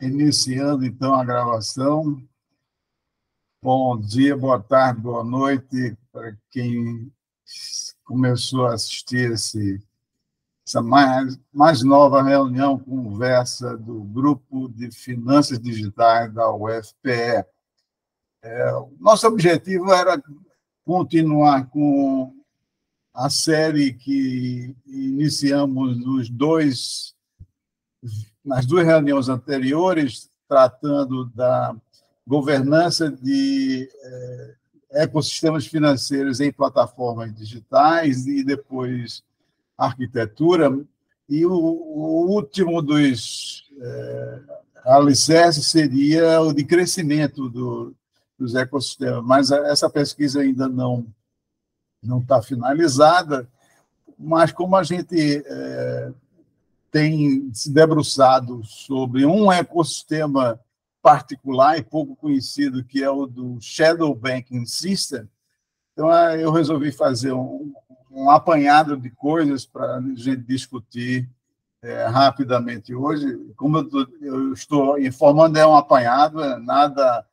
Iniciando, então, a gravação. Bom dia, boa tarde, boa noite para quem começou a assistir essa mais nova reunião, conversa do Grupo de Finanças Digitais da UFPE. Nosso objetivo era continuar com a série que iniciamos nas duas reuniões anteriores, tratando da governança de ecossistemas financeiros em plataformas digitais e depois arquitetura. E o último dos alicerces seria o de crescimento dos ecossistemas, mas essa pesquisa ainda não está finalizada, mas como a gente tem se debruçado sobre um ecossistema particular e pouco conhecido, que é o do Shadow Banking System, então eu resolvi fazer um apanhado de coisas para a gente discutir rapidamente hoje. Como eu estou informando, é um apanhado, nada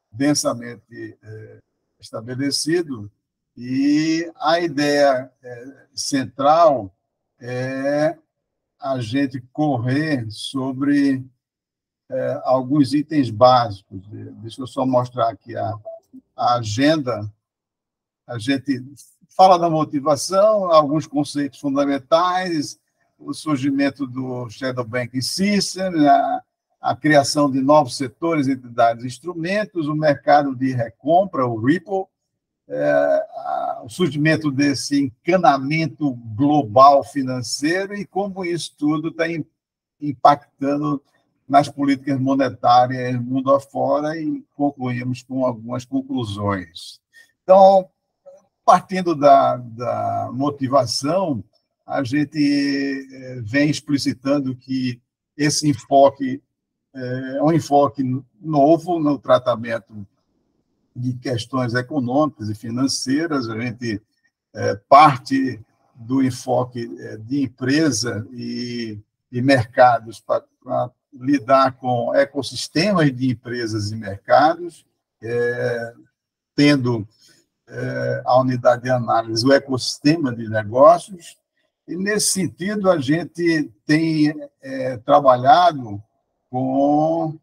densamente estabelecido, e a ideia central é a gente correr sobre alguns itens básicos. Deixa eu só mostrar aqui a agenda. A gente fala da motivação, alguns conceitos fundamentais, o surgimento do Shadow Banking System, a criação de novos setores, entidades e instrumentos, o mercado de recompra, o Ripple, o surgimento desse encanamento global financeiro e como isso tudo está impactando nas políticas monetárias mundo afora, e concluímos com algumas conclusões. Então, partindo da motivação, a gente vem explicitando que esse enfoque é um enfoque novo no tratamento de questões econômicas e financeiras. A gente parte do enfoque de empresa e mercados para lidar com ecossistemas de empresas e mercados, tendo a unidade de análise, o ecossistema de negócios. E, nesse sentido, a gente tem trabalhado com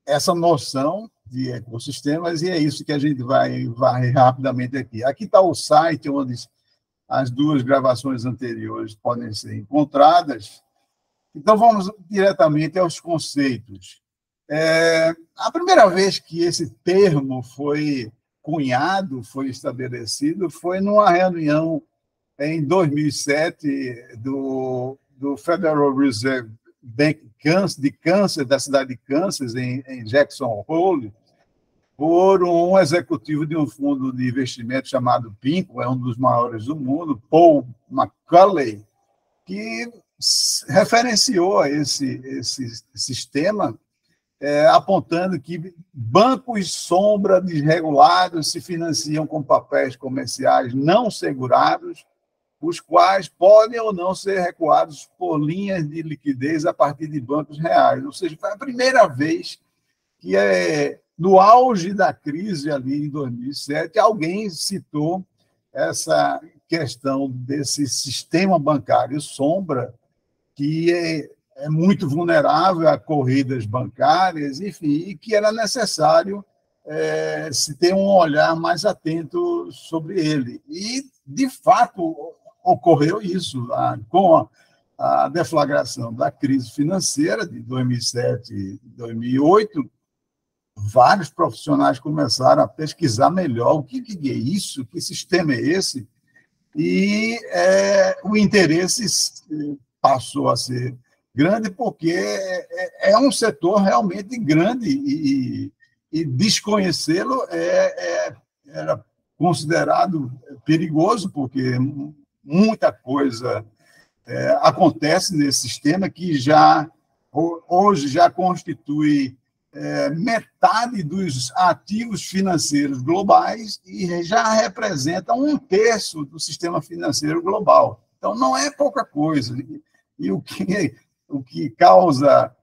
essa noção de ecossistemas, e é isso que a gente vai rapidamente aqui. Aqui está o site onde as duas gravações anteriores podem ser encontradas. Então, vamos diretamente aos conceitos. A primeira vez que esse termo foi cunhado, foi estabelecido, foi numa reunião em 2007 do Federal Reserve Bank de Kansas, da cidade de Kansas, em Jackson Hole, por um executivo de um fundo de investimento chamado PINCO, é um dos maiores do mundo, Paul McCulley, que referenciou esse sistema, apontando que bancos sombra desregulados se financiam com papéis comerciais não segurados, os quais podem ou não ser recuados por linhas de liquidez a partir de bancos reais. Ou seja, foi a primeira vez que, no auge da crise, ali em 2007, alguém citou essa questão desse sistema bancário sombra, que é muito vulnerável a corridas bancárias, enfim, e que era necessário se ter um olhar mais atento sobre ele. E, de fato, ocorreu isso com a deflagração da crise financeira de 2007 e 2008. Vários profissionais começaram a pesquisar melhor o que é isso, que sistema é esse, e o interesse passou a ser grande, porque é um setor realmente grande, e desconhecê-lo era considerado perigoso, porque muita coisa acontece nesse sistema que hoje já constitui metade dos ativos financeiros globais e já representa 1/3 do sistema financeiro global. Então, não é pouca coisa. E o que causa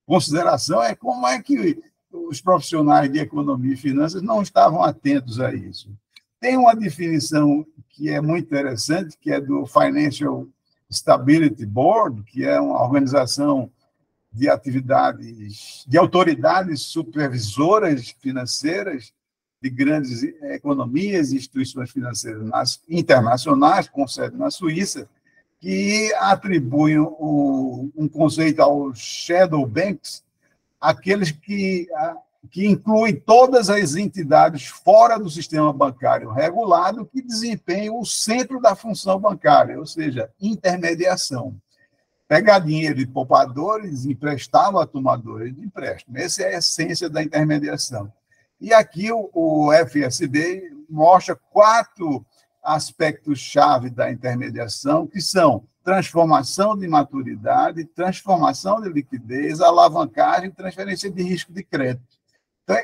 consideração é como é que os profissionais de economia e finanças não estavam atentos a isso. Tem uma definição que é muito interessante, que é do Financial Stability Board, que é uma organização de atividades, de autoridades supervisoras financeiras de grandes economias e instituições financeiras internacionais, com sede na Suíça, que atribuem um conceito aos shadow banks, aqueles que incluem todas as entidades fora do sistema bancário regulado que desempenham o centro da função bancária, ou seja, intermediação. Pegar dinheiro de poupadores e emprestá-lo a tomadores de empréstimo. Essa é a essência da intermediação. E aqui o FSB mostra 4 aspectos-chave da intermediação, que são transformação de maturidade, transformação de liquidez, alavancagem e transferência de risco de crédito. Então,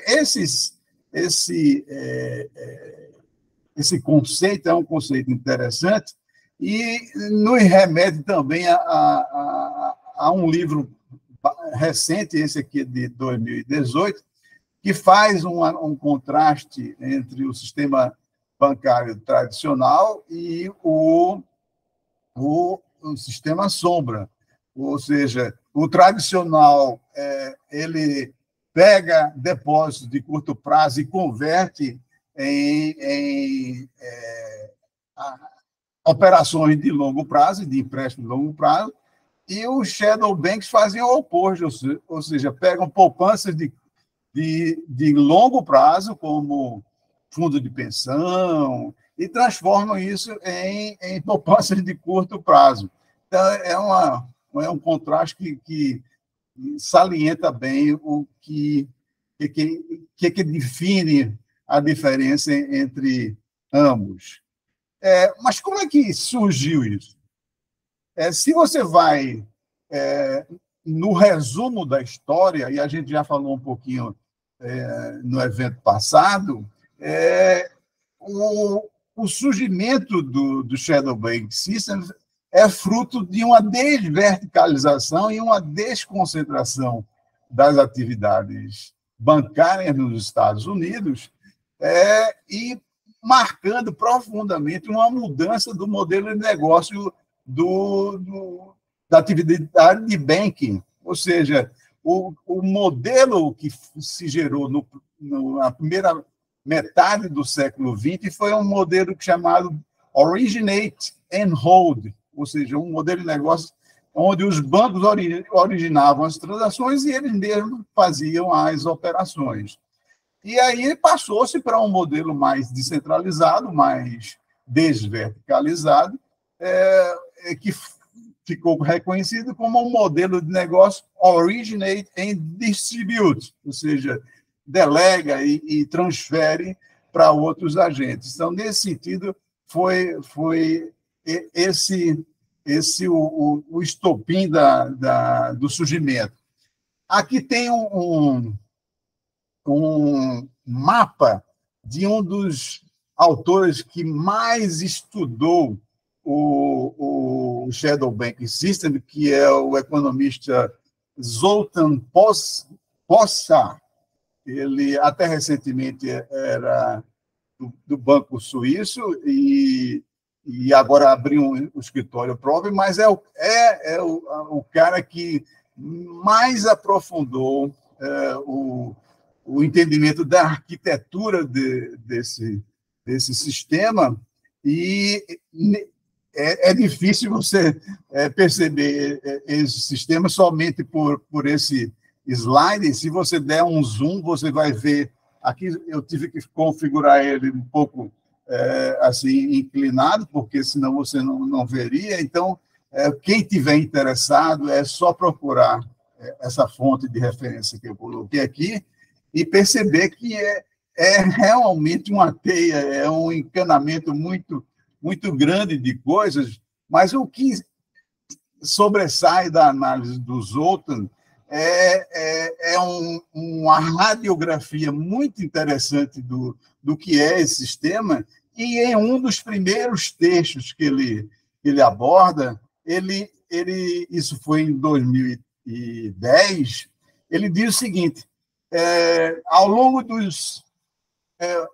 esse conceito é um conceito interessante e nos remete também a um livro recente, esse aqui de 2018, que faz um contraste entre o sistema bancário tradicional e o sistema sombra. Ou seja, o tradicional, ele pega depósitos de curto prazo e converte em operações de longo prazo, de empréstimo de longo prazo, e os shadow banks fazem o oposto, ou seja, pegam poupanças de longo prazo, como fundo de pensão, e transformam isso em poupanças de curto prazo. Então, é um contraste que salienta bem o que define a diferença entre ambos. Mas como é que surgiu isso? Se você vai no resumo da história, e a gente já falou um pouquinho no evento passado, o surgimento do Shadow Bank System é fruto de uma desverticalização e uma desconcentração das atividades bancárias nos Estados Unidos e marcando profundamente uma mudança do modelo de negócio da atividade de banking, ou seja, o modelo que se gerou na primeira metade do século XX foi um modelo chamado Originate and Hold, ou seja, um modelo de negócio onde os bancos originavam as transações e eles mesmos faziam as operações. E aí passou-se para um modelo mais descentralizado, mais desverticalizado, que ficou reconhecido como um modelo de negócio Originate and Distribute, ou seja, delega e transfere para outros agentes. Então, nesse sentido, foi esse o estopim do surgimento. Aqui tem um mapa de um dos autores que mais estudou o Shadow Banking System, que é o economista Zoltán Pozsár. Ele, até recentemente, era do Banco Suíço e agora abriu um escritório próprio, mas é o cara que mais aprofundou o entendimento da arquitetura desse sistema, e é difícil você perceber esse sistema somente por esse slide. Se você der um zoom, você vai ver. Aqui eu tive que configurar ele um pouco assim inclinado, porque senão você não veria. Então, quem tiver interessado, é só procurar essa fonte de referência que eu coloquei aqui e perceber que é realmente uma teia, é um encanamento muito, muito grande de coisas, mas o que sobressai da análise do Zoltán é uma radiografia muito interessante do que é esse sistema, E em um dos primeiros textos que ele aborda, isso foi em 2010, ele diz o seguinte: ao longo dos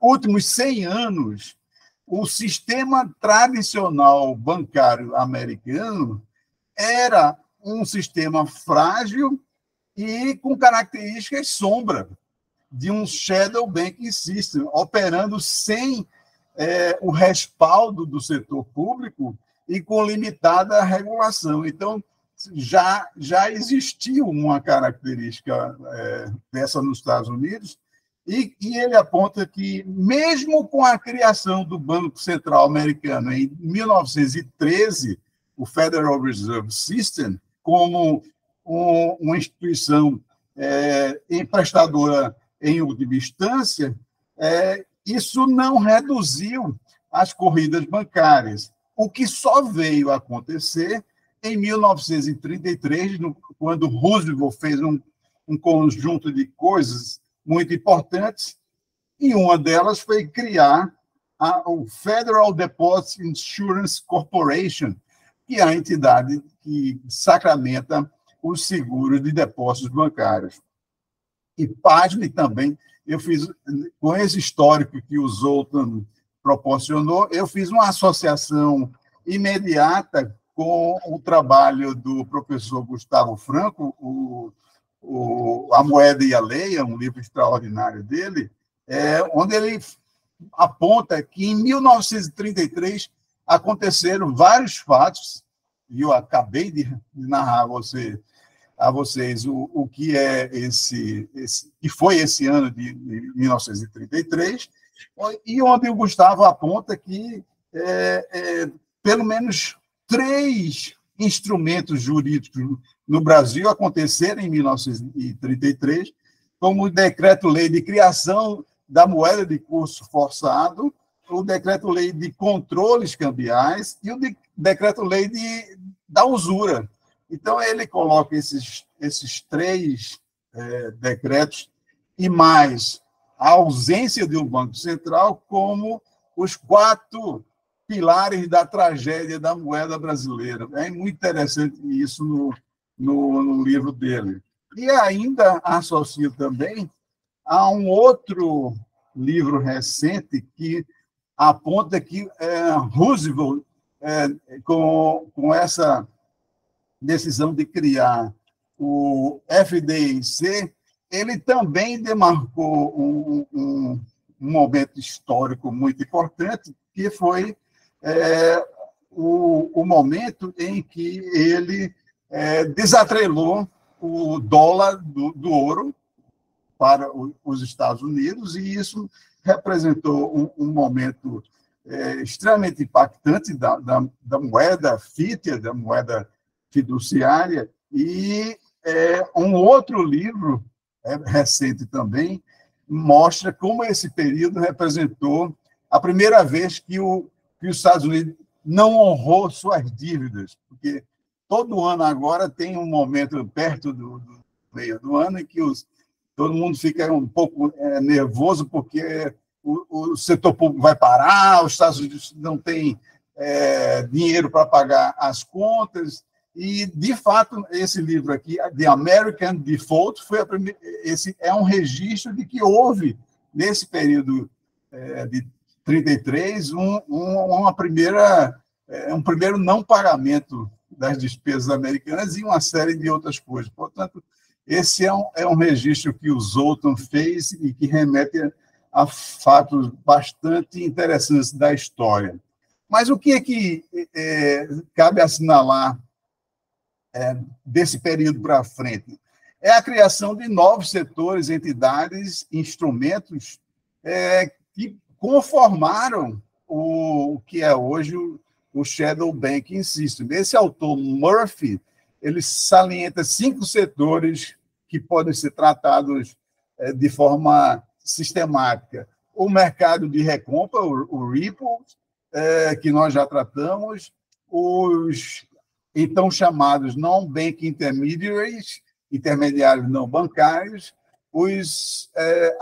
últimos 100 anos, o sistema tradicional bancário americano era um sistema frágil e com características sombra de um shadow banking system, operando sem o respaldo do setor público e com limitada regulação. Então, já existiu uma característica dessa nos Estados Unidos, e ele aponta que, mesmo com a criação do Banco Central Americano em 1913, o Federal Reserve System, como uma instituição emprestadora em última instância, isso não reduziu as corridas bancárias, o que só veio a acontecer em 1933, quando Roosevelt fez um conjunto de coisas muito importantes, e uma delas foi criar o Federal Deposit Insurance Corporation, que é a entidade que sacramenta os seguros de depósitos bancários. E, pasme também, eu fiz, com esse histórico que o Zoltan proporcionou, eu fiz uma associação imediata com o trabalho do professor Gustavo Franco, A Moeda e a Lei, um livro extraordinário dele, onde ele aponta que, em 1933, aconteceram vários fatos, e eu acabei de narrar a vocês o que é que foi esse ano de 1933, e onde o Gustavo aponta que pelo menos 3 instrumentos jurídicos no Brasil aconteceram em 1933, como o Decreto-Lei de Criação da Moeda de Curso Forçado, o Decreto-Lei de Controles Cambiais e o Decreto-Lei da Usura. Então, ele coloca esses 3 decretos e mais a ausência de um Banco Central como os 4 pilares da tragédia da moeda brasileira. É muito interessante isso no livro dele. E ainda associo também a um outro livro recente que aponta que Roosevelt, com essa decisão de criar o FDIC, ele também demarcou um momento histórico muito importante, que foi o momento em que ele desatrelou o dólar do ouro para os Estados Unidos, e isso representou um momento extremamente impactante da moeda fítia, da moeda fiduciária. E um outro livro recente também mostra como esse período representou a primeira vez que os Estados Unidos não honrou suas dívidas, porque todo ano agora tem um momento perto do meio do ano em que todo mundo fica um pouco nervoso porque o setor público vai parar, os Estados Unidos não têm dinheiro para pagar as contas. E, de fato, esse livro aqui, The American Default, esse é um registro de que houve, nesse período de 33, um primeiro não pagamento das despesas americanas e uma série de outras coisas. Portanto, esse é um registro que o Zoltan fez e que remete a fatos bastante interessantes da história. Mas o que é que cabe assinalar desse período para frente? É a criação de novos setores, entidades, instrumentos que conformaram o que é hoje o Shadow Banking System. Esse autor, Murphy, ele salienta 5 setores que podem ser tratados de forma sistemática. O mercado de recompra, o Ripple, que nós já tratamos, os então chamados non-bank intermediaries, intermediários não bancários, os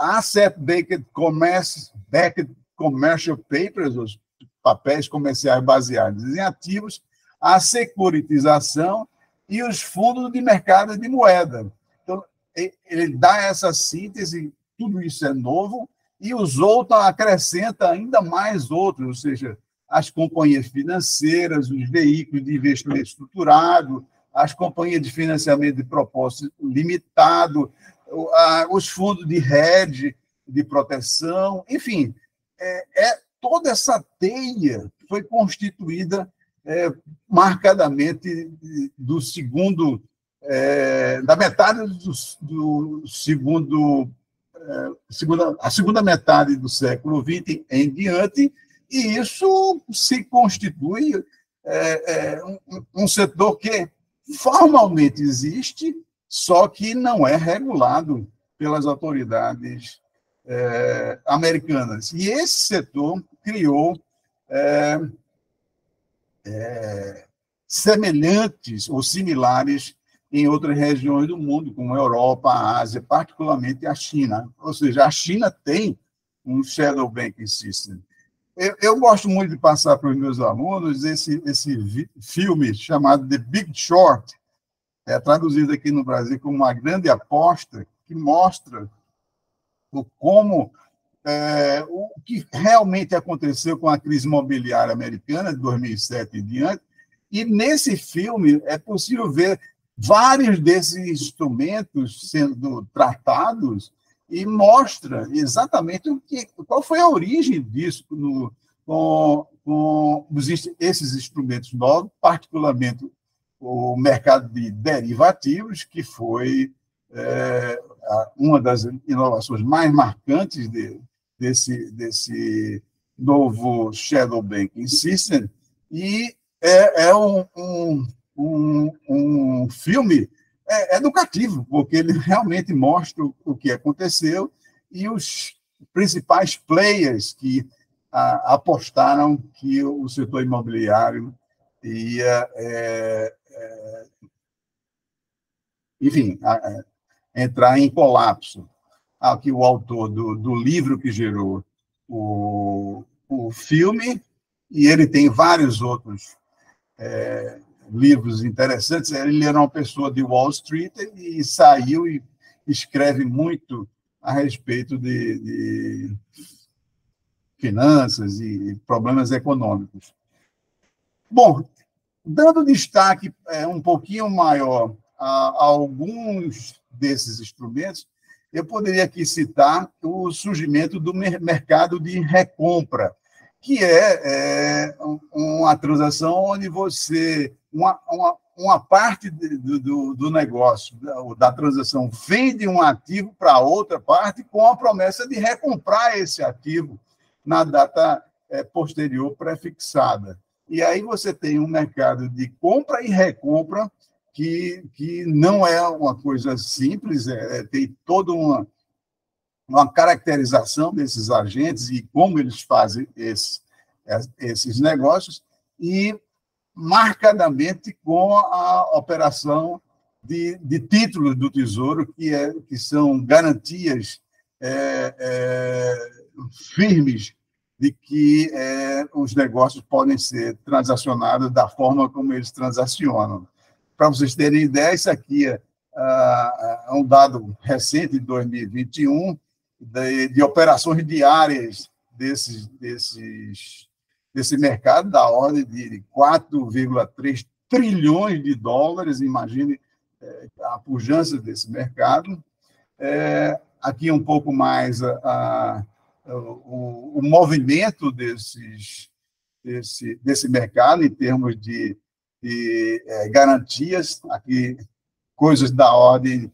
asset-based commerce-backed commercial papers, os papéis comerciais baseados em ativos, a securitização e os fundos de mercado de moeda. Então, ele dá essa síntese, tudo isso é novo, e os outros acrescenta ainda mais outros, ou seja, as companhias financeiras, os veículos de investimento estruturado, as companhias de financiamento de propósito limitado, os fundos de hedge, de proteção, enfim, toda essa teia foi constituída marcadamente do segundo, da metade do segundo, a segunda metade do século XX em diante, e isso se constitui um setor que formalmente existe, só que não é regulado pelas autoridades americanas. E esse setor criou semelhantes ou similares em outras regiões do mundo, como a Europa, a Ásia, particularmente a China. Ou seja, a China tem um shadow banking system. Eu gosto muito de passar para os meus alunos esse filme chamado The Big Short, traduzido aqui no Brasil como Uma Grande Aposta, que mostra como o que realmente aconteceu com a crise imobiliária americana de 2007 e diante. E nesse filme é possível ver vários desses instrumentos sendo tratados e mostra exatamente qual foi a origem disso com esses instrumentos novos, particularmente o mercado de derivativos, que foi uma das inovações mais marcantes desse novo Shadow Banking System, e é um filme educativo, porque ele realmente mostra o que aconteceu e os principais players que apostaram que o setor imobiliário ia, enfim, entrar em colapso. Aqui o autor do livro que gerou o filme, e ele tem vários outros livros interessantes. Ele era uma pessoa de Wall Street e saiu e escreve muito a respeito de finanças e problemas econômicos. Bom, dando destaque um pouquinho maior a alguns desses instrumentos, eu poderia aqui citar o surgimento do mercado de recompra, que é uma transação onde você, uma parte do negócio, da transação, vende um ativo para outra parte com a promessa de recomprar esse ativo na data posterior prefixada. E aí você tem um mercado de compra e recompra que não é uma coisa simples, tem toda uma caracterização desses agentes e como eles fazem esses negócios, e marcadamente com a operação de títulos do Tesouro, que são garantias firmes de que os negócios podem ser transacionados da forma como eles transacionam. Para vocês terem ideia, isso aqui é um dado recente, de 2021, de operações diárias desse mercado, da ordem de 4,3 trilhões de dólares. Imagine a pujança desse mercado. Aqui um pouco mais o movimento desse mercado em termos de garantias, aqui coisas da ordem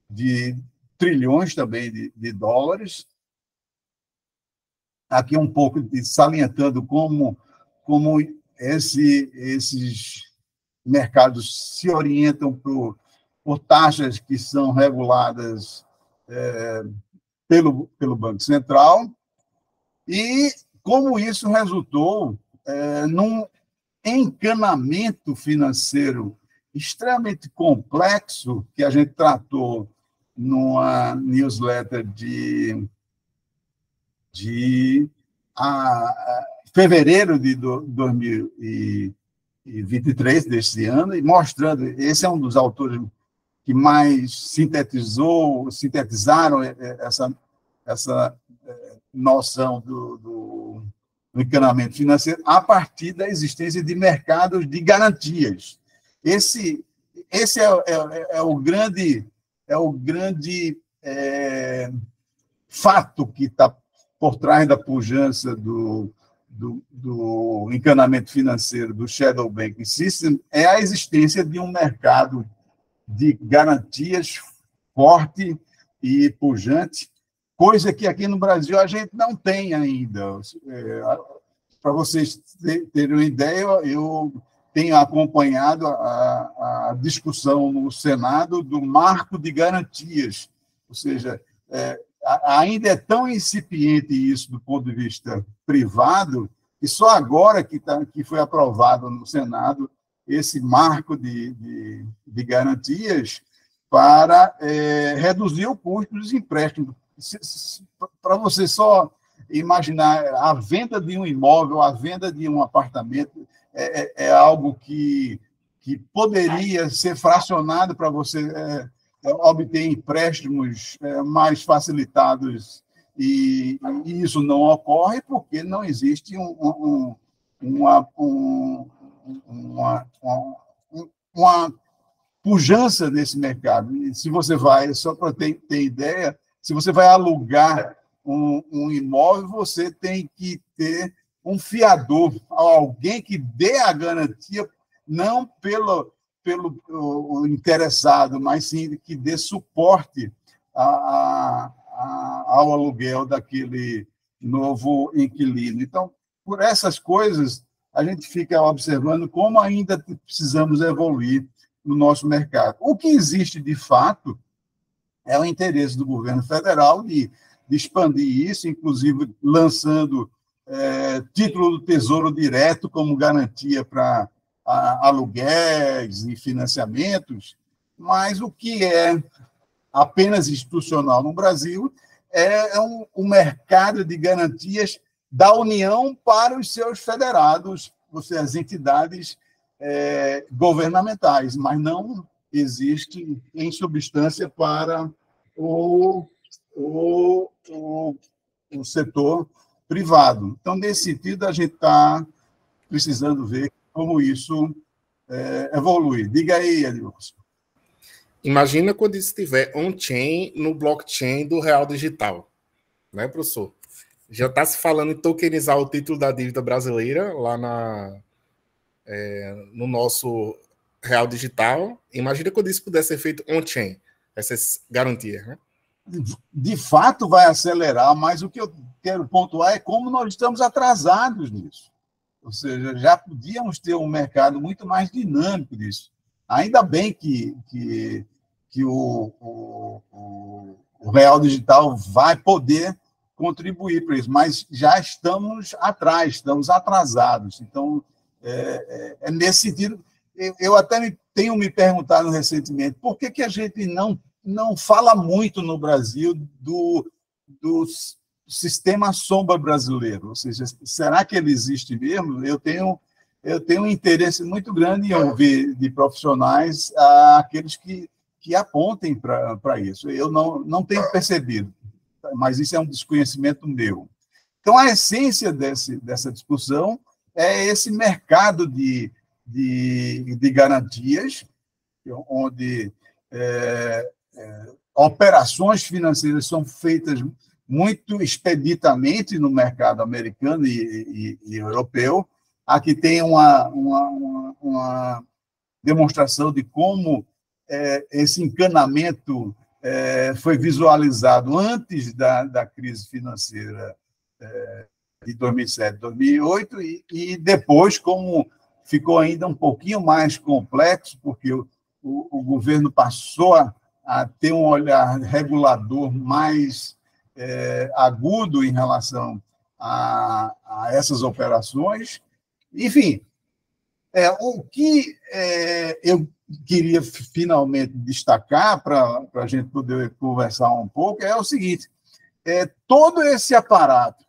de trilhões também de dólares. Aqui um pouco salientando como esses mercados se orientam por taxas que são reguladas pelo Banco Central, e como isso resultou num encanamento financeiro extremamente complexo, que a gente tratou numa newsletter de fevereiro de 2023, deste ano, e mostrando, esse é um dos autores que mais sintetizaram essa noção do encanamento financeiro a partir da existência de mercados de garantias. Esse é o grande fato que está por trás da pujança do encanamento financeiro, do Shadow Banking System, é a existência de um mercado de garantias forte e pujante, coisa que aqui no Brasil a gente não tem ainda. Para vocês terem uma ideia, eu tenho acompanhado a discussão no Senado do marco de garantias, ou seja, ainda é tão incipiente isso do ponto de vista privado, que só agora que foi aprovado no Senado esse marco de garantias para reduzir o custo dos empréstimos. Para você só imaginar, a venda de um imóvel, a venda de um apartamento, é algo que poderia ser fracionado para você obter empréstimos mais facilitados, e isso não ocorre porque não existe uma pujança nesse mercado. E se você vai, só para ter ideia, se você vai alugar um imóvel, você tem que ter um fiador, alguém que dê a garantia, não pelo interessado, mas sim que dê suporte ao aluguel daquele novo inquilino. Então, por essas coisas, a gente fica observando como ainda precisamos evoluir no nosso mercado. O que existe, de fato, é o interesse do governo federal de expandir isso, inclusive lançando título do Tesouro Direto como garantia para aluguéis e financiamentos, mas o que é apenas institucional no Brasil é um mercado de garantias da União para os seus federados, ou seja, as entidades governamentais, mas não existe em substância para o setor privado. Então, nesse sentido, a gente está precisando ver como isso evolui. Diga aí, Edilson. Imagina quando isso estiver on-chain no blockchain do Real Digital, né, professor? Já está se falando em tokenizar o título da dívida brasileira lá no nosso Real Digital. Imagina quando isso puder ser feito on-chain, essas garantias, né? De fato, vai acelerar, mas o que eu quero pontuar é como nós estamos atrasados nisso. Ou seja, já podíamos ter um mercado muito mais dinâmico disso. Ainda bem que o Real Digital vai poder contribuir para isso, mas já estamos atrás, estamos atrasados. Então, nesse sentido, eu até tenho me perguntado recentemente por que a gente não fala muito no Brasil do sistema sombra brasileiro, ou seja, será que ele existe mesmo? Eu tenho um interesse muito grande em ouvir de profissionais aqueles que apontem para isso. Eu não tenho percebido, mas isso é um desconhecimento meu. Então, a essência dessa discussão é esse mercado de garantias, onde operações financeiras são feitas muito expeditamente no mercado americano e europeu. Aqui tem uma demonstração de como esse encanamento foi visualizado antes da crise financeira de 2007, 2008, e depois como ficou ainda um pouquinho mais complexo, porque o governo passou a ter um olhar regulador mais agudo em relação a essas operações. Enfim, o que eu queria finalmente destacar, para a gente poder conversar um pouco, é o seguinte: todo esse aparato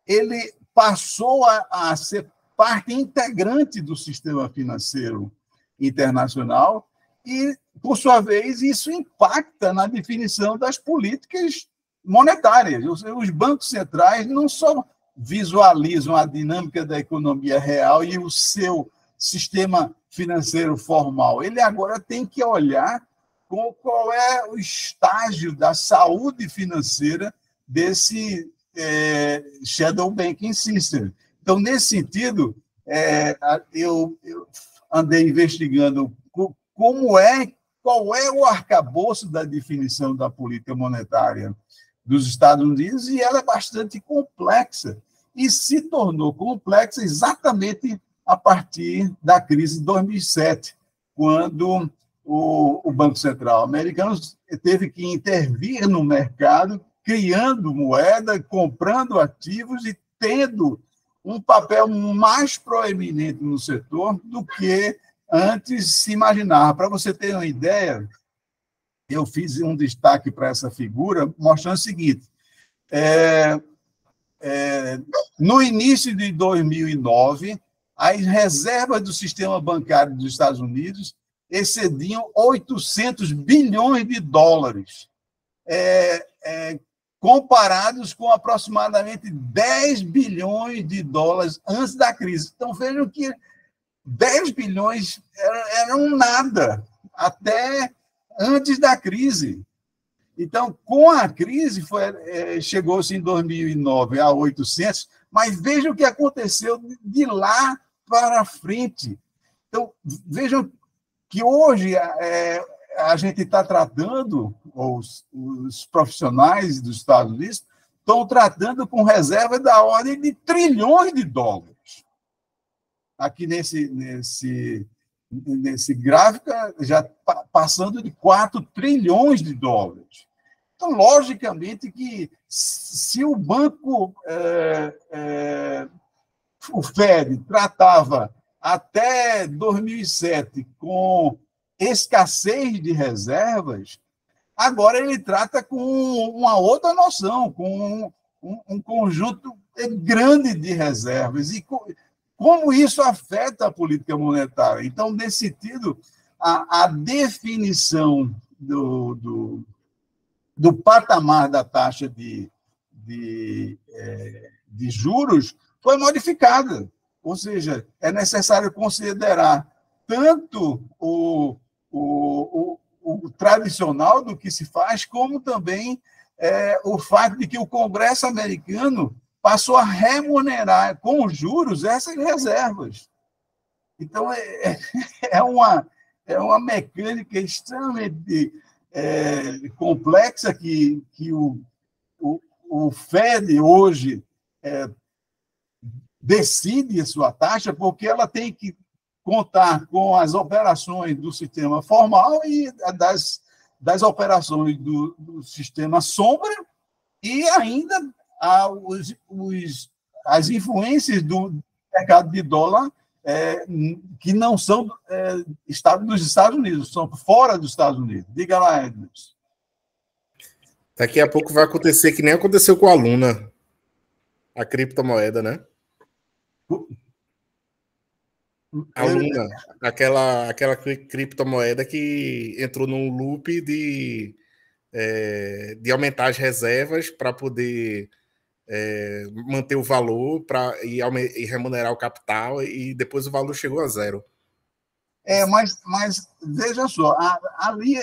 ele passou a ser parte integrante do sistema financeiro internacional e, por sua vez, isso impacta na definição das políticas monetárias. Os bancos centrais não só visualizam a dinâmica da economia real e o seu sistema financeiro formal, ele agora tem que olhar qual é o estágio da saúde financeira desse shadow banking system. Então, nesse sentido, eu andei investigando qual é o arcabouço da definição da política monetária dos Estados Unidos, e ela é bastante complexa, e se tornou complexa exatamente a partir da crise de 2007, quando o Banco Central americano teve que intervir no mercado, criando moeda, comprando ativos e tendo um papel mais proeminente no setor do que antes se imaginava. Para você ter uma ideia, eu fiz um destaque para essa figura, mostrando o seguinte: no início de 2009, as reservas do sistema bancário dos Estados Unidos excediam 800 bilhões de dólares, comparados com aproximadamente 10 bilhões de dólares antes da crise. Então, vejam que 10 bilhões eram nada até antes da crise. Então, com a crise, chegou-se em 2009 a 800, mas vejam o que aconteceu de lá para frente. Então, vejam que hoje a gente está tratando, os profissionais dos Estados Unidos estão tratando com reserva da ordem de trilhões de dólares. Aqui nesse gráfico, já passando de 4 trilhões de dólares. Então, logicamente, que se o banco, o Fed, tratava até 2007 com escassez de reservas, agora ele trata com uma outra noção, com um conjunto grande de reservas. E como isso afeta a política monetária? Então, nesse sentido, a definição do patamar da taxa de juros foi modificada. Ou seja, é necessário considerar tanto o tradicional do que se faz, como também o fato de que o Congresso americano passou a remunerar com juros essas reservas. Então, é uma mecânica extremamente complexa que o Fed hoje decide a sua taxa, porque ela tem que contar com as operações do sistema formal e das operações do sistema sombra, e ainda as influências do mercado de dólar que não são dos Estados Unidos, são fora dos Estados Unidos. Diga lá, Edson. Daqui a pouco vai acontecer que nem aconteceu com a Luna, a criptomoeda, né? A Luna, aquela criptomoeda que entrou num loop de aumentar as reservas para poder manter o valor e remunerar o capital, e depois o valor chegou a zero. Mas veja só, ali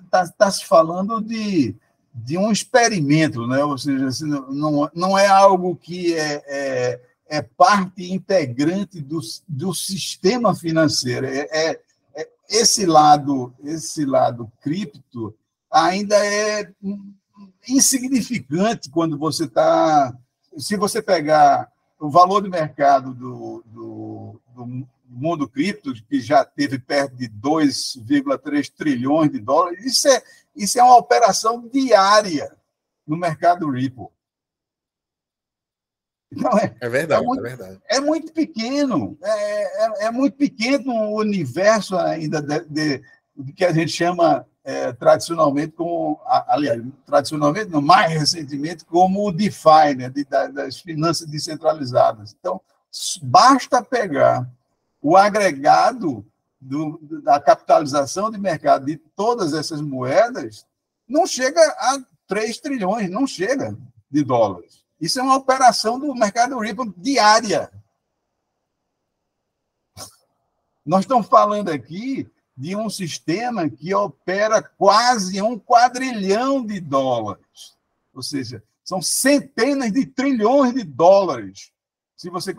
está se falando de um experimento, né? Ou seja, não é algo que é parte integrante do sistema financeiro. Esse lado cripto ainda é insignificante quando você está... Se você pegar o valor de mercado do mundo cripto, que já teve perto de 2,3 trilhões de dólares, isso é uma operação diária no mercado Ripple. Então, é verdade, é verdade. É muito pequeno. É muito pequeno o universo ainda do que a gente chama tradicionalmente aliás, tradicionalmente, não, mais recentemente, como o DeFi, né, das finanças descentralizadas. Então, basta pegar o agregado da capitalização de mercado de todas essas moedas, não chega a 3 trilhões, não chega de dólares. Isso é uma operação do mercado Ripple diária. Nós estamos falando aqui de um sistema que opera quase 1 quadrilhão de dólares. Ou seja, são centenas de trilhões de dólares, se você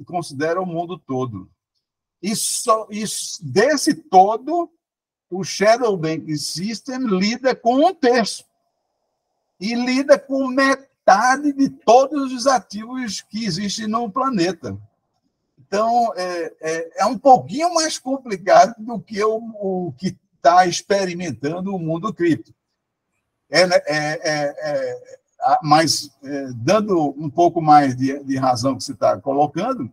considera o mundo todo. E desse todo, o Shadow Banking System lida com 1/3. E lida com metade de todos os ativos que existem no planeta. Então, é um pouquinho mais complicado do que o que está experimentando o mundo cripto. Mas, dando um pouco mais de razão que você está colocando,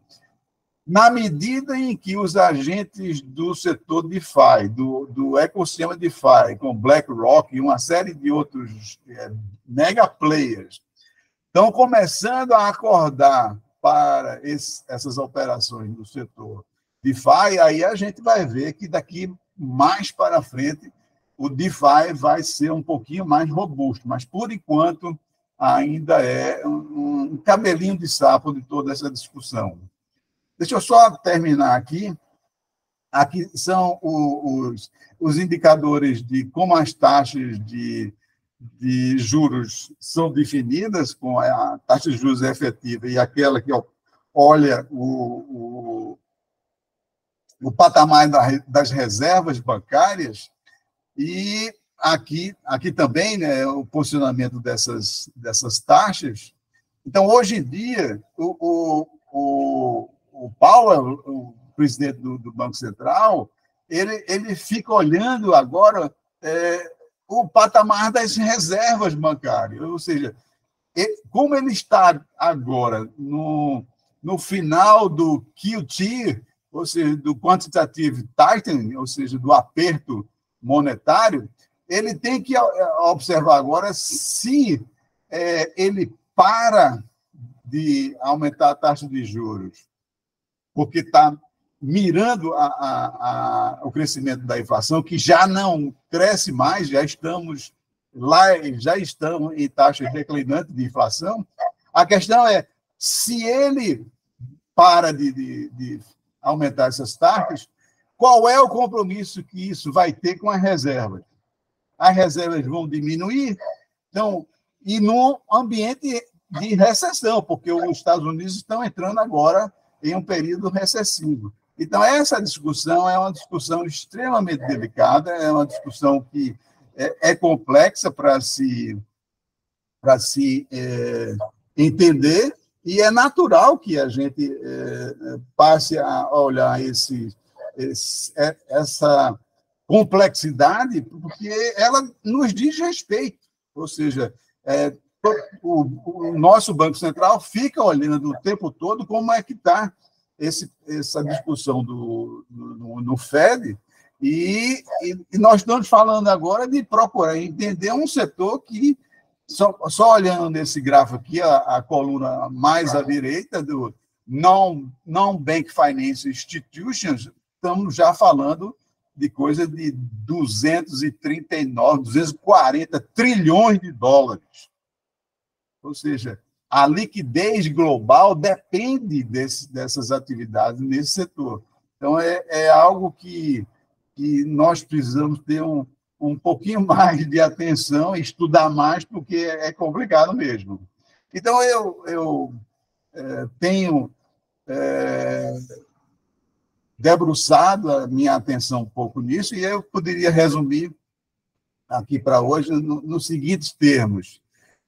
na medida em que os agentes do setor DeFi, do ecossistema DeFi, com BlackRock e uma série de outros mega players, estão começando a acordar para essas operações do setor DeFi, aí a gente vai ver que daqui mais para frente o DeFi vai ser um pouquinho mais robusto, mas, por enquanto, ainda é um cabelinho de sapo de toda essa discussão. Deixa eu só terminar aqui. Aqui são os indicadores de como as taxas de juros são definidas, com a taxa de juros efetiva e aquela que olha o patamar das reservas bancárias, e aqui também, né, o posicionamento dessas taxas. Então, hoje em dia, o Powell, o presidente do Banco Central, ele fica olhando agora o patamar das reservas bancárias, ou seja, como ele está agora no final do QT, ou seja, do quantitative tightening, ou seja, do aperto monetário, ele tem que observar agora se ele para de aumentar a taxa de juros, porque está mirando o crescimento da inflação, que já não cresce mais, já estamos em taxas declinantes de inflação. A questão é, se ele para de aumentar essas taxas, qual é o compromisso que isso vai ter com as reservas? As reservas vão diminuir, então, e num ambiente de recessão, porque os Estados Unidos estão entrando agora em um período recessivo. Então, essa discussão é uma discussão extremamente delicada, é uma discussão que é complexa para se entender, e é natural que a gente passe a olhar essa complexidade, porque ela nos diz respeito. Ou seja, o nosso Banco Central fica olhando o tempo todo como é que está essa discussão no Fed, e nós estamos falando agora de procurar entender um setor que, só olhando nesse gráfico aqui, a coluna mais à direita, do Non-Bank Finance Institutions, estamos já falando de coisa de 240 trilhões de dólares. Ou seja, a liquidez global depende dessas atividades nesse setor. Então, é algo que nós precisamos ter um pouquinho mais de atenção e estudar mais, porque é complicado mesmo. Então, eu tenho debruçado a minha atenção um pouco nisso, e eu poderia resumir aqui para hoje nos seguintes termos.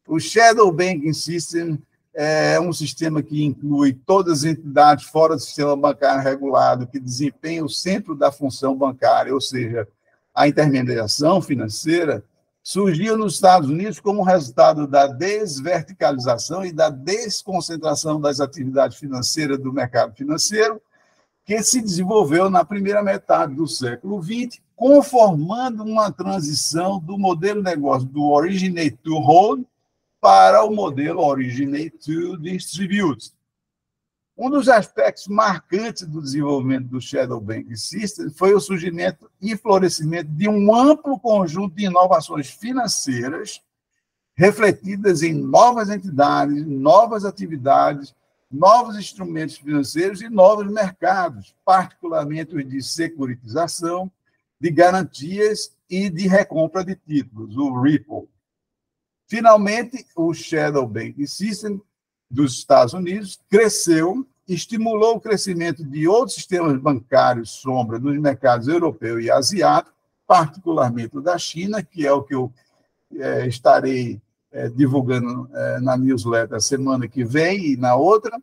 O Shadow Banking System é um sistema que inclui todas as entidades fora do sistema bancário regulado que desempenham o centro da função bancária, ou seja, a intermediação financeira, surgiu nos Estados Unidos como resultado da desverticalização e da desconcentração das atividades financeiras do mercado financeiro, que se desenvolveu na primeira metade do século XX, conformando uma transição do modelo de negócio do Originate to Hold para o modelo Originate to Distribute. Um dos aspectos marcantes do desenvolvimento do Shadow Banking System foi o surgimento e florescimento de um amplo conjunto de inovações financeiras refletidas em novas entidades, novas atividades, novos instrumentos financeiros e novos mercados, particularmente os de securitização, de garantias e de recompra de títulos, o Ripple. Finalmente, o Shadow Banking System dos Estados Unidos cresceu, estimulou o crescimento de outros sistemas bancários sombra nos mercados europeu e asiático, particularmente o da China, que é o que eu estarei divulgando na newsletter semana que vem e na outra,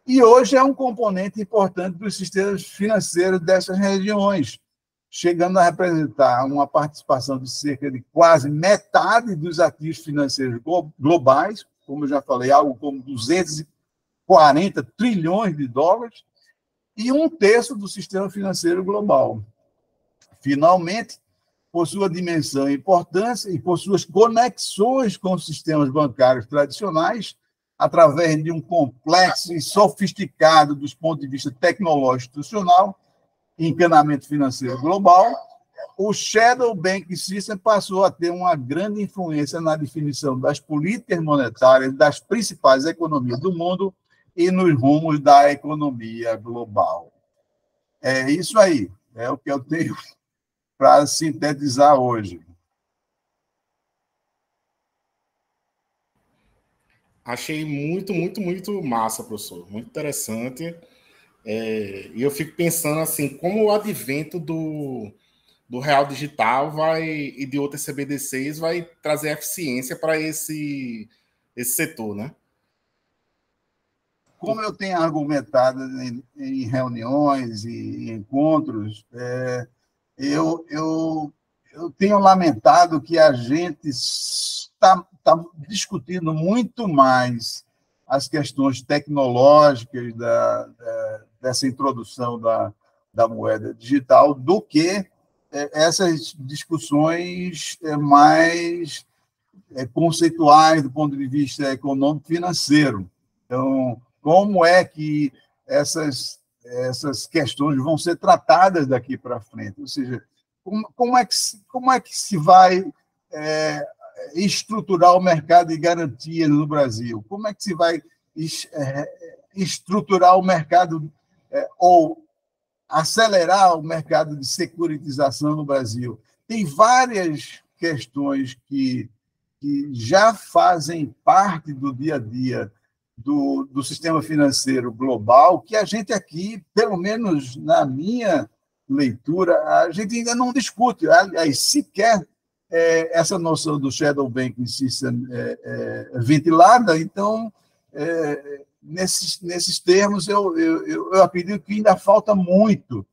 e hoje é um componente importante dos sistemas financeiros dessas regiões, chegando a representar uma participação de cerca de quase metade dos ativos financeiros globais, como eu já falei, algo como 240 trilhões de dólares, e um terço do sistema financeiro global. Finalmente, por sua dimensão e importância e por suas conexões com os sistemas bancários tradicionais, através de um complexo e sofisticado, dos pontos de vista tecnológico institucional, encanamento financeiro global, o Shadow Banking System passou a ter uma grande influência na definição das políticas monetárias das principais economias do mundo e nos rumos da economia global. É isso aí, é o que eu tenho para sintetizar hoje. Achei muito, muito, muito massa, professor. Muito interessante. E eu fico pensando assim, como o advento do real digital e de outras CBDCs vai trazer eficiência para esse setor, né? Como eu tenho argumentado em reuniões e encontros, eu tenho lamentado que a gente está discutindo muito mais as questões tecnológicas dessa introdução da moeda digital do que essas discussões mais conceituais do ponto de vista econômico-financeiro. Então, como é que essas questões vão ser tratadas daqui para frente? Ou seja, como é que se vai estruturar o mercado de garantias no Brasil? Como é que se vai estruturar o mercado ou acelerar o mercado de securitização no Brasil? Tem várias questões que já fazem parte do dia a dia do sistema financeiro global, que a gente aqui, pelo menos na minha leitura, a gente ainda não discute. Aliás, sequer essa noção do Shadow Banking System ventilada. Então, nesses termos, eu acredito que ainda falta muito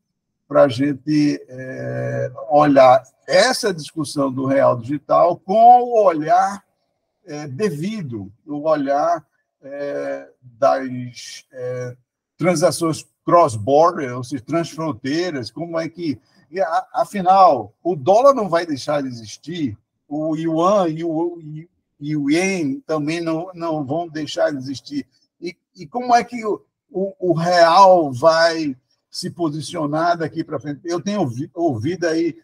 para a gente olhar essa discussão do real digital com o olhar devido, o olhar das transações cross-border, ou seja, transfronteiras, como é que... Afinal, o dólar não vai deixar de existir, o yuan e o ien também não vão deixar de existir. E como é que o real vai se posicionar daqui para frente? Eu tenho ouvido aí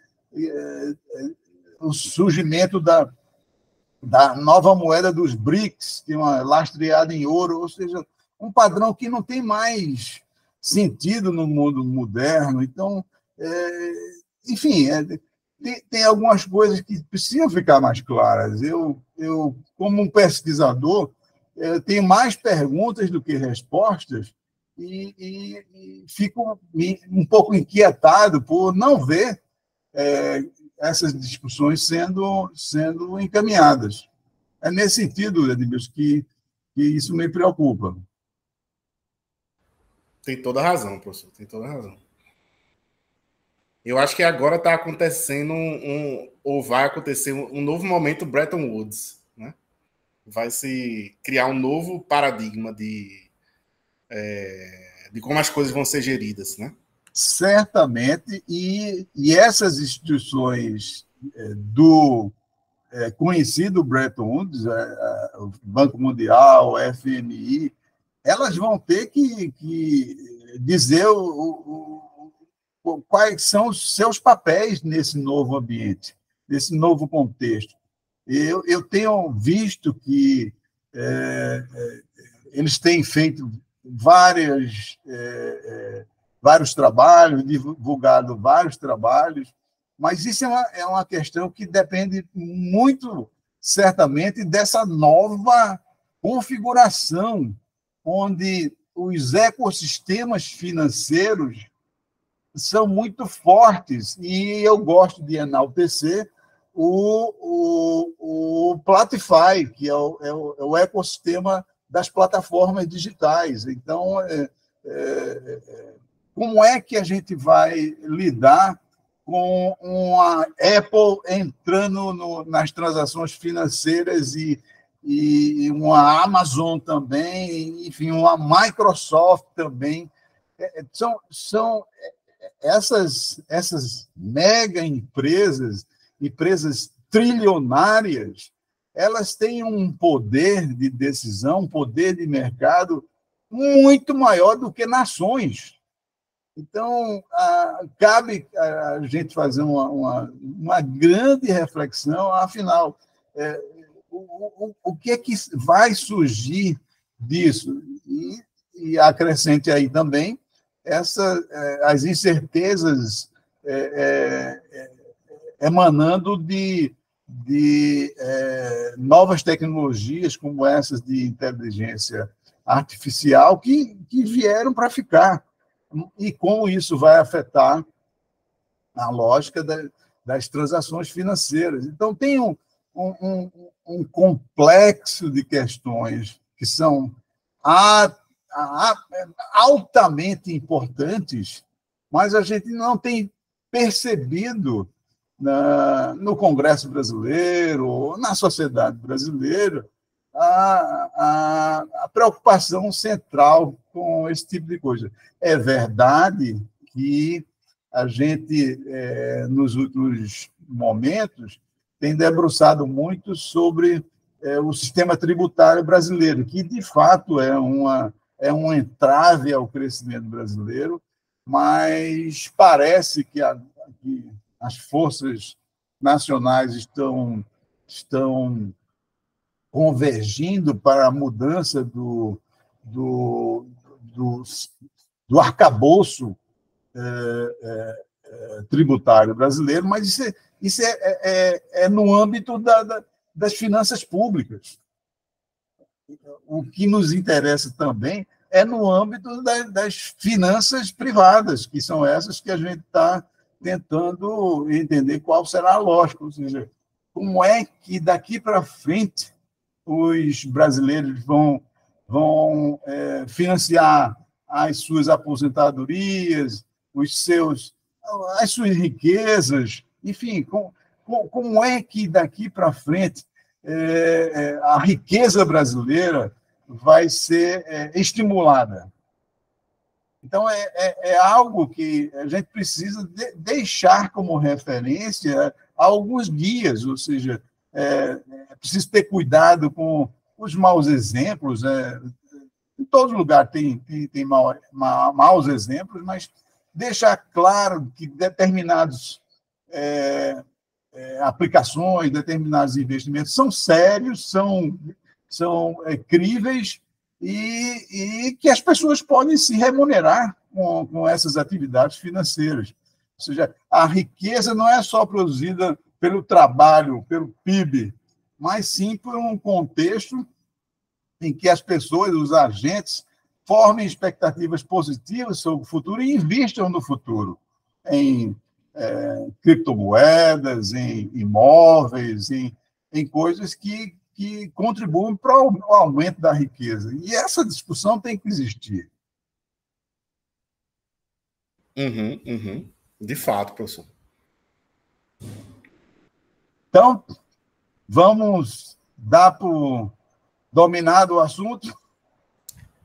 o surgimento da nova moeda dos BRICS, que é uma lastreada em ouro, ou seja, um padrão que não tem mais sentido no mundo moderno. Então, enfim, tem algumas coisas que precisam ficar mais claras. Eu como um pesquisador, tenho mais perguntas do que respostas e fico um pouco inquietado por não ver essas discussões sendo encaminhadas. É nesse sentido, Edmilson, que isso me preocupa. Tem toda a razão, professor, tem toda a razão. Eu acho que agora está acontecendo ou vai acontecer um novo momento Bretton Woods, né? Vai se criar um novo paradigma de como as coisas vão ser geridas, né? certamente, e essas instituições do conhecido Bretton Woods, o Banco Mundial, o FMI, elas vão ter que dizer quais são os seus papéis nesse novo ambiente, nesse novo contexto. Eu tenho visto que eles têm feito vários trabalhos, divulgado vários trabalhos, mas isso é uma questão que depende muito, certamente, dessa nova configuração, onde os ecossistemas financeiros são muito fortes, e eu gosto de enaltecer o Platify, que é o ecossistema das plataformas digitais. Então, como é que a gente vai lidar com uma Apple entrando nas transações financeiras e uma Amazon também, enfim, uma Microsoft também? São essas mega empresas trilionárias, elas têm um poder de decisão, um poder de mercado muito maior do que nações. Então, cabe a gente fazer uma grande reflexão, afinal, o que é que vai surgir disso? E acrescente aí também as incertezas emanando de novas tecnologias, como essas de inteligência artificial, que vieram para ficar. E como isso vai afetar a lógica das transações financeiras. Então, tem um complexo de questões que são altamente importantes, mas a gente não tem percebido no Congresso brasileiro, na sociedade brasileira, a preocupação central com esse tipo de coisa. É verdade que a gente, nos últimos momentos, tem debruçado muito sobre o sistema tributário brasileiro, que, de fato, é um entrave ao crescimento brasileiro, mas parece que as forças nacionais estão convergindo para a mudança do arcabouço tributário brasileiro, mas isso é no âmbito das finanças públicas. O que nos interessa também é no âmbito das finanças privadas, que são essas que a gente está tentando entender qual será a lógica, ou seja, como é que daqui para frente os brasileiros vão financiar as suas aposentadorias, as suas riquezas, enfim, como é que daqui para frente a riqueza brasileira vai ser estimulada. Então, é algo que a gente precisa deixar como referência alguns guias, ou seja, é preciso ter cuidado com os maus exemplos. Em todo lugar tem maus exemplos, mas deixar claro que determinadas aplicações, determinados investimentos são sérios, são críveis, e que as pessoas podem se remunerar com essas atividades financeiras. Ou seja, a riqueza não é só produzida pelo trabalho, pelo PIB, mas sim por um contexto em que as pessoas, os agentes, formem expectativas positivas sobre o futuro e investam no futuro, em criptomoedas, em imóveis, em coisas que contribuem para o aumento da riqueza. E essa discussão tem que existir. De fato, professor. Então, vamos dar por dominado o assunto?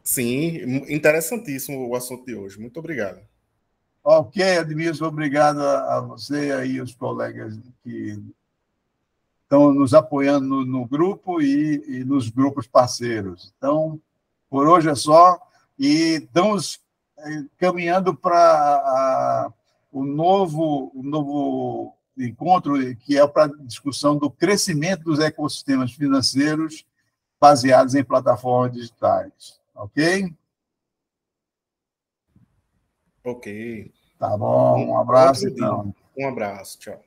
Sim, interessantíssimo o assunto de hoje. Muito obrigado. Ok, Edmilson, obrigado a você e aí os colegas que estão nos apoiando no grupo e nos grupos parceiros. Então, por hoje é só, e estamos caminhando para o novo encontro, que é para a discussão do crescimento dos ecossistemas financeiros baseados em plataformas digitais. Ok? Ok. Tá bom, um abraço, então. Um abraço, tchau.